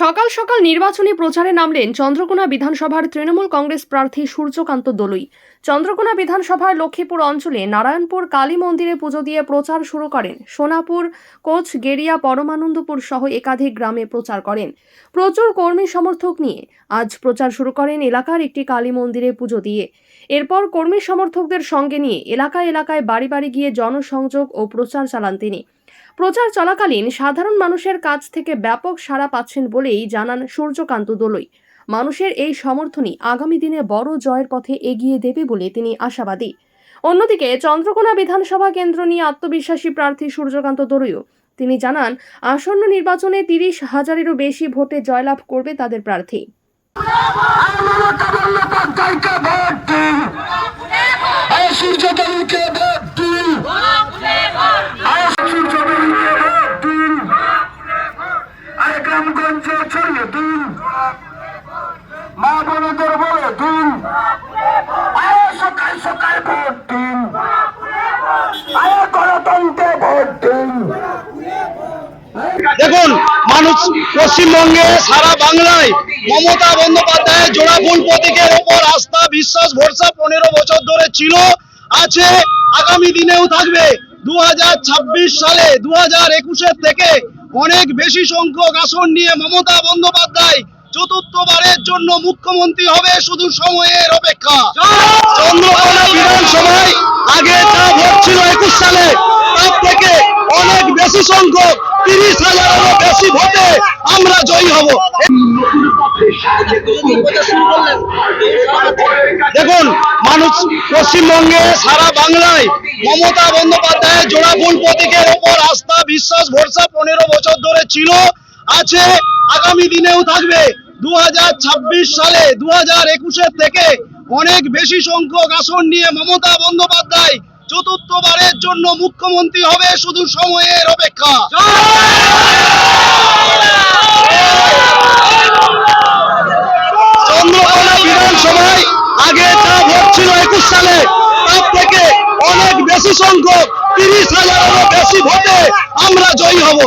সকাল সকাল নির্বাচনী প্রচারে নামলেন চন্দ্রকোনা বিধানসভার তৃণমূল কংগ্রেস প্রার্থী সূর্যকান্ত দলুই। চন্দ্রকোনা বিধানসভার লক্ষ্মীপুর অঞ্চলে নারায়ণপুর কালী মন্দিরে পুজো দিয়ে প্রচার শুরু করেন। সোনাপুর, কোচগেরিয়া, পরমানন্দপুর সহ একাধিক গ্রামে প্রচার করেন। প্রচুর কর্মী সমর্থক নিয়ে আজ প্রচার শুরু করেন এলাকার একটি কালী মন্দিরে পুজো দিয়ে। এরপর কর্মী সমর্থকদের সঙ্গে নিয়ে এলাকায় এলাকায় বাড়ি বাড়ি গিয়ে জনসংযোগ ও প্রচার চালান তিনি। প্রচার চলাকালীন সাধারণ মানুষের কাছ থেকে ব্যাপক সাড়া পাচ্ছেন বলেই জানান সূর্যকান্ত দলুই। মানুষের এই সমর্থনই আগামী দিনে বড় জয়ের পথে এগিয়ে দেবে বলে তিনি আশাবাদী। অন্যদিকে চন্দ্রকোনা বিধানসভা কেন্দ্র নিয়ে আত্মবিশ্বাসী প্রার্থী সূর্যকান্ত দলুইও। তিনি জানান, আসন্ন নির্বাচনে 30,000-এরও বেশি ভোটে জয়লাভ করবে তাদের প্রার্থী। মা বোনদের বলে দিন, সকাল সকাল ভোট দিন, গণতন্ত্রে ভোট দিন। দেখুন, মানুষ পশ্চিমবঙ্গে সারা বাংলায় মমতা বন্দ্যোপাধ্যায়ের জোড়া ফুল প্রতীকের ওপর আস্থা, বিশ্বাস, ভরসা 15 বছর ধরে ছিল, আছে, আগামী দিনেও থাকবে। 2026 সালে 2021-এর থেকে অনেক বেশি সংখ্যক আসন নিয়ে মমতা বন্দ্যোপাধ্যায় চতুর্থবারের জন্য মুখ্যমন্ত্রী হবে, শুধু সময়ের অপেক্ষা। চন্দ্রকোনা বিধানসভায় আগে যা ভোট ছিল 21 সালে, তার থেকে অনেক বেশি সংখ্যক 30,000-এরও বেশি ভোটে আমরা জয়ী হব। দেখুন, মানুষ পশ্চিমবঙ্গে সারা বাংলায় মমতা বন্দ্যোপাধ্যায়ের জোড়া ফুল প্রতীকের ওপর আস্থা, বিশ্বাস, ভরসা 15 বছর ধরে ছিল, আছে, আগামী দিনেও থাকবে। 2026 সালে 2021-এর থেকে অনেক বেশি সংখ্যক আসন নিয়ে মমতা বন্দ্যোপাধ্যায় চতুর্থবারের জন্য মুখ্যমন্ত্রী হবে, শুধু সময়ের অপেক্ষা। চন্দ্রকোনা বিধানসভায় আগে যা ভোট ছিল 21 সালে, তার থেকে অনেক বেশি সংখ্যক 30,000-এরও বেশি ভোটে আমরা জয়ী হব।